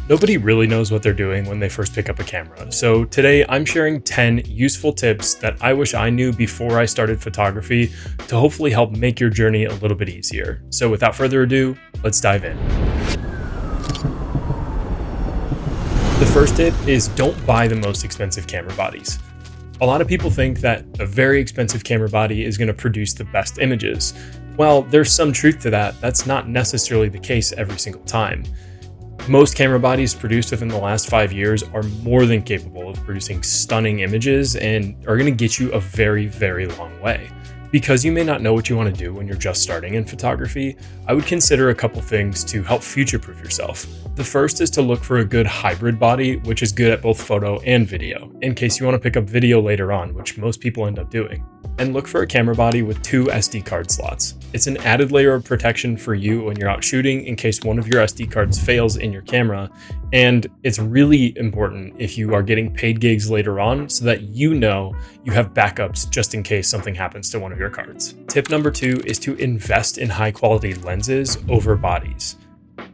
Nobody really knows what they're doing when they first pick up a camera. So today I'm sharing 10 useful tips that I wish I knew before I started photography to hopefully help make your journey a little bit easier. So without further ado, let's dive in. The first tip is don't buy the most expensive camera bodies. A lot of people think that a very expensive camera body is going to produce the best images. Well, there's some truth to that. That's not necessarily the case every single time. Most camera bodies produced within the last 5 years are more than capable of producing stunning images and are going to get you a very, very long way. Because you may not know what you want to do when you're just starting in photography, I would consider a couple things to help future-proof yourself. The first is to look for a good hybrid body, which is good at both photo and video, in case you want to pick up video later on, which most people end up doing. And look for a camera body with 2 SD card slots. It's an added layer of protection for you when you're out shooting in case one of your SD cards fails in your camera. And it's really important if you are getting paid gigs later on so that you know you have backups just in case something happens to one of your cards. Tip number 2 is to invest in high quality lenses over bodies.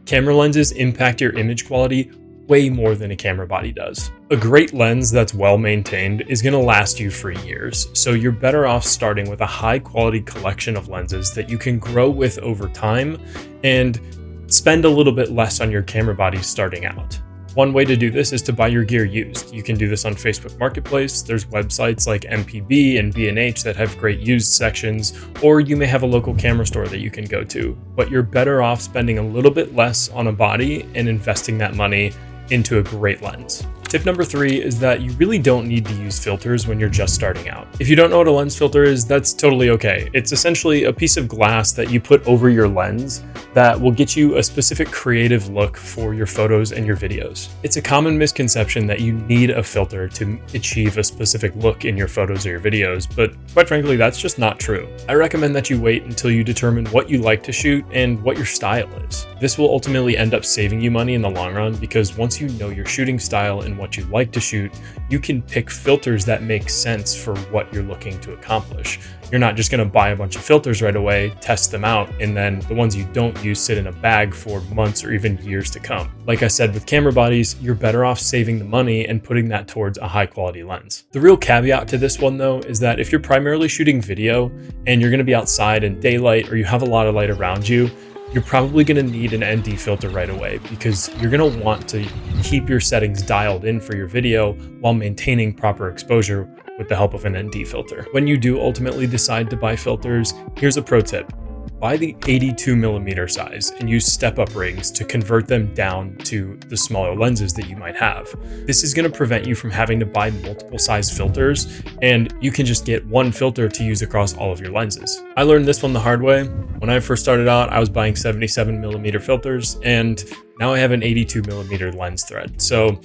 Camera lenses impact your image quality way more than a camera body does. A great lens that's well maintained is going to last you for years, so you're better off starting with a high quality collection of lenses that you can grow with over time and spend a little bit less on your camera body starting out. One way to do this is to buy your gear used. You can do this on Facebook Marketplace. There's websites like MPB and B&H that have great used sections, or you may have a local camera store that you can go to. But you're better off spending a little bit less on a body and investing that money into a great lens. Tip number 3 is that you really don't need to use filters when you're just starting out. If you don't know what a lens filter is, that's totally okay. It's essentially a piece of glass that you put over your lens that will get you a specific creative look for your photos and your videos. It's a common misconception that you need a filter to achieve a specific look in your photos or your videos, but quite frankly, that's just not true. I recommend that you wait until you determine what you like to shoot and what your style is. This will ultimately end up saving you money in the long run because once you know your shooting style and what you like to shoot, you can pick filters that make sense for what you're looking to accomplish. You're not just going to buy a bunch of filters right away, test them out, and then the ones you don't use sit in a bag for months or even years to come. Like I said, with camera bodies, you're better off saving the money and putting that towards a high quality lens. The real caveat to this one though is that if you're primarily shooting video and you're going to be outside in daylight or you have a lot of light around you, you're probably going to need an ND filter right away because you're going to want to keep your settings dialed in for your video while maintaining proper exposure with the help of an ND filter. When you do ultimately decide to buy filters, here's a pro tip. Buy the 82mm size and use step-up rigs to convert them down to the smaller lenses that you might have. This is going to prevent you from having to buy multiple size filters, and you can just get one filter to use across all of your lenses. I learned this one the hard way. When I first started out, I was buying 77mm filters, and now I have an 82mm lens thread, so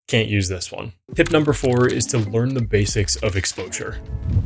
can't use this one. Tip number 4 is to learn the basics of exposure.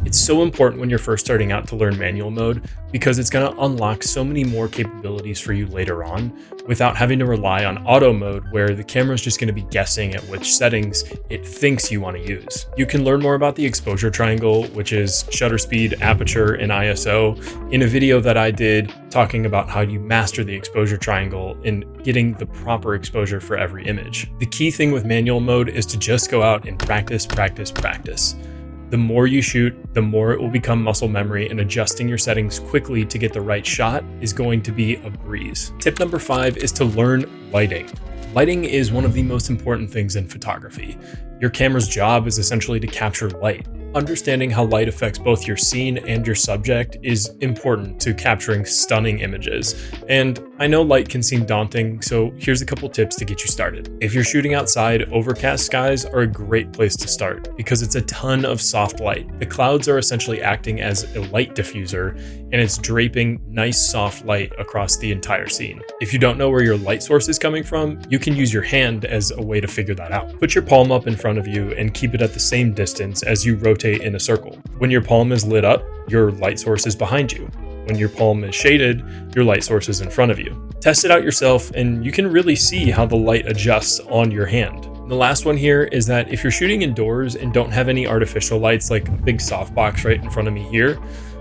It's so important when you're first starting out to learn manual mode because it's going to unlock so many more capabilities for you later on without having to rely on auto mode where the camera is just going to be guessing at which settings it thinks you want to use. You can learn more about the exposure triangle, which is shutter speed, aperture, and ISO, in a video that I did talking about how you master the exposure triangle and getting the proper exposure for every image. The key thing with manual mode is to just go out and practice, practice, practice. The more you shoot, the more it will become muscle memory, and adjusting your settings quickly to get the right shot is going to be a breeze. Tip number 5 is to learn lighting. Lighting is one of the most important things in photography. Your camera's job is essentially to capture light. Understanding how light affects both your scene and your subject is important to capturing stunning images. And I know light can seem daunting, so here's a couple tips to get you started. If you're shooting outside, overcast skies are a great place to start because it's a ton of soft light. The clouds are essentially acting as a light diffuser, and it's draping nice soft light across the entire scene. If you don't know where your light source is coming from, you can use your hand as a way to figure that out. Put your palm up in front of you and keep it at the same distance as you rotate in a circle. When your palm is lit up, your light source is behind you. When your palm is shaded, your light source is in front of you. Test it out yourself and you can really see how the light adjusts on your hand. The last one here is that if you're shooting indoors and don't have any artificial lights like a big softbox right in front of me here,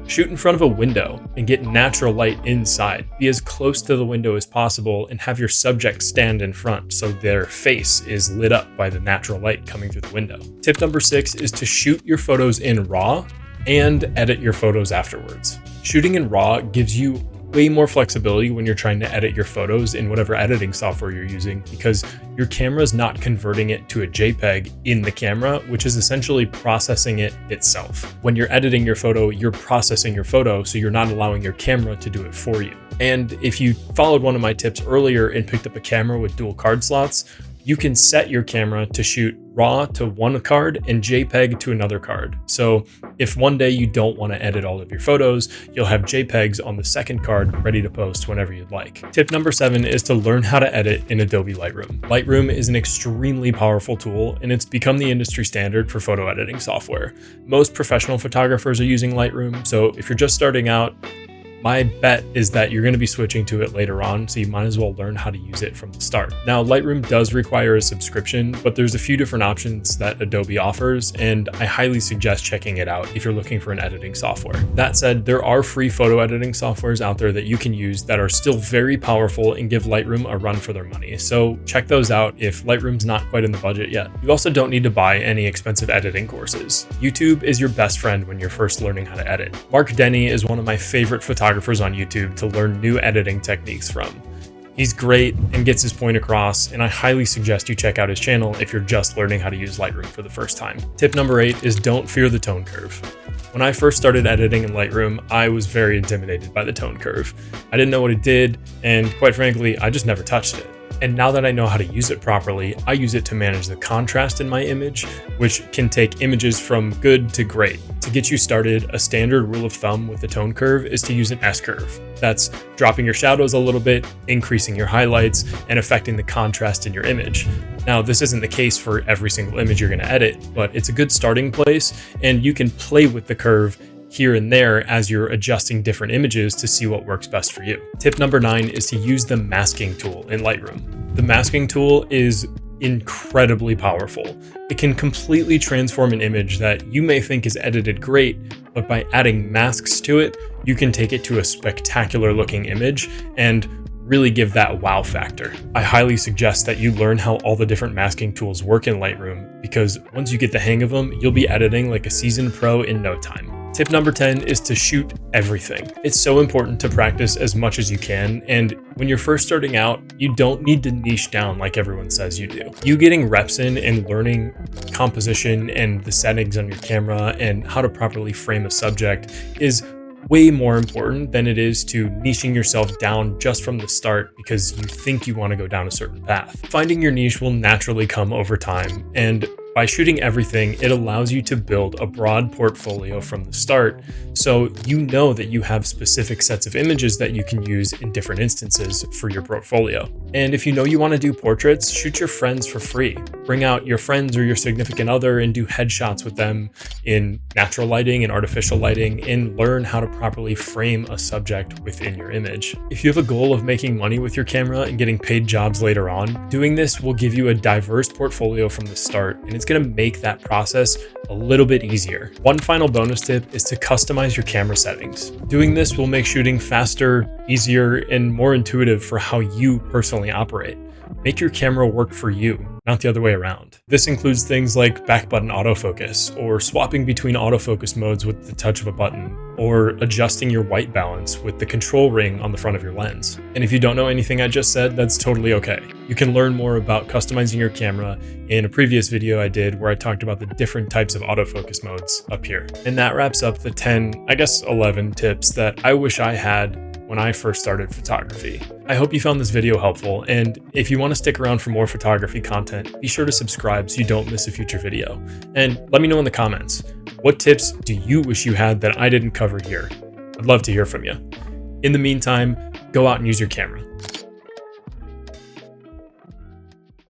Shoot in front of a window and get natural light inside. Be as close to the window as possible and have your subject stand in front so their face is lit up by the natural light coming through the window. Tip number 6 is to shoot your photos in RAW and edit your photos afterwards. Shooting in RAW gives you way more flexibility when you're trying to edit your photos in whatever editing software you're using, because your camera is not converting it to a JPEG in the camera, which is essentially processing it itself. When you're editing your photo, you're processing your photo, so you're not allowing your camera to do it for you. And if you followed one of my tips earlier and picked up a camera with dual card slots, you can set your camera to shoot RAW to one card and JPEG to another card. So if one day you don't want to edit all of your photos, you'll have JPEGs on the second card ready to post whenever you'd like. Tip number 7 is to learn how to edit in Adobe Lightroom. Lightroom is an extremely powerful tool, and it's become the industry standard for photo editing software. Most professional photographers are using Lightroom, so if you're just starting out, my bet is that you're going to be switching to it later on, so you might as well learn how to use it from the start. Now, Lightroom does require a subscription, but there's a few different options that Adobe offers, and I highly suggest checking it out if you're looking for an editing software. That said, there are free photo editing softwares out there that you can use that are still very powerful and give Lightroom a run for their money. So check those out if Lightroom's not quite in the budget yet. You also don't need to buy any expensive editing courses. YouTube is your best friend when you're first learning how to edit. Mark Denny is one of my favorite photographers on YouTube to learn new editing techniques from. He's great and gets his point across, and I highly suggest you check out his channel if you're just learning how to use Lightroom for the first time. Tip number 8 is don't fear the tone curve. When I first started editing in Lightroom, I was very intimidated by the tone curve. I didn't know what it did, and quite frankly, I just never touched it. And now that I know how to use it properly, I use it to manage the contrast in my image, which can take images from good to great. To get you started, a standard rule of thumb with the tone curve is to use an S-curve. That's dropping your shadows a little bit, increasing your highlights, and affecting the contrast in your image. Now, this isn't the case for every single image you're going to edit, but it's a good starting place, and you can play with the curve here and there as you're adjusting different images to see what works best for you. Tip number 9 is to use the masking tool in Lightroom. The masking tool is incredibly powerful. It can completely transform an image that you may think is edited great, but by adding masks to it, you can take it to a spectacular looking image and really give that wow factor. I highly suggest that you learn how all the different masking tools work in Lightroom, because once you get the hang of them, you'll be editing like a seasoned pro in no time. Tip number 10 is to shoot everything. It's so important to practice as much as you can, and when you're first starting out, you don't need to niche down like everyone says you do. You getting reps in and learning composition and the settings on your camera and how to properly frame a subject is way more important than it is to niching yourself down just from the start because you think you want to go down a certain path. Finding your niche will naturally come over time, and by shooting everything, it allows you to build a broad portfolio from the start, so you know that you have specific sets of images that you can use in different instances for your portfolio. And if you know you want to do portraits, shoot your friends for free. Bring out your friends or your significant other and do headshots with them in natural lighting and artificial lighting, and learn how to properly frame a subject within your image. If you have a goal of making money with your camera and getting paid jobs later on, doing this will give you a diverse portfolio from the start, and it's going to make that process a little bit easier. One final bonus tip is to customize your camera settings. Doing this will make shooting faster, easier, and more intuitive for how you personally operate. Make your camera work for you, not the other way around. This includes things like back button autofocus, or swapping between autofocus modes with the touch of a button, or adjusting your white balance with the control ring on the front of your lens. And if you don't know anything I just said, that's totally okay. You can learn more about customizing your camera in a previous video I did where I talked about the different types of autofocus modes up here. And that wraps up the 11 tips that I wish I had when I first started photography. I hope you found this video helpful, and if you want to stick around for more photography content, be sure to subscribe so you don't miss a future video. And let me know in the comments, what tips do you wish you had that I didn't cover here? I'd love to hear from you. In the meantime, go out and use your camera.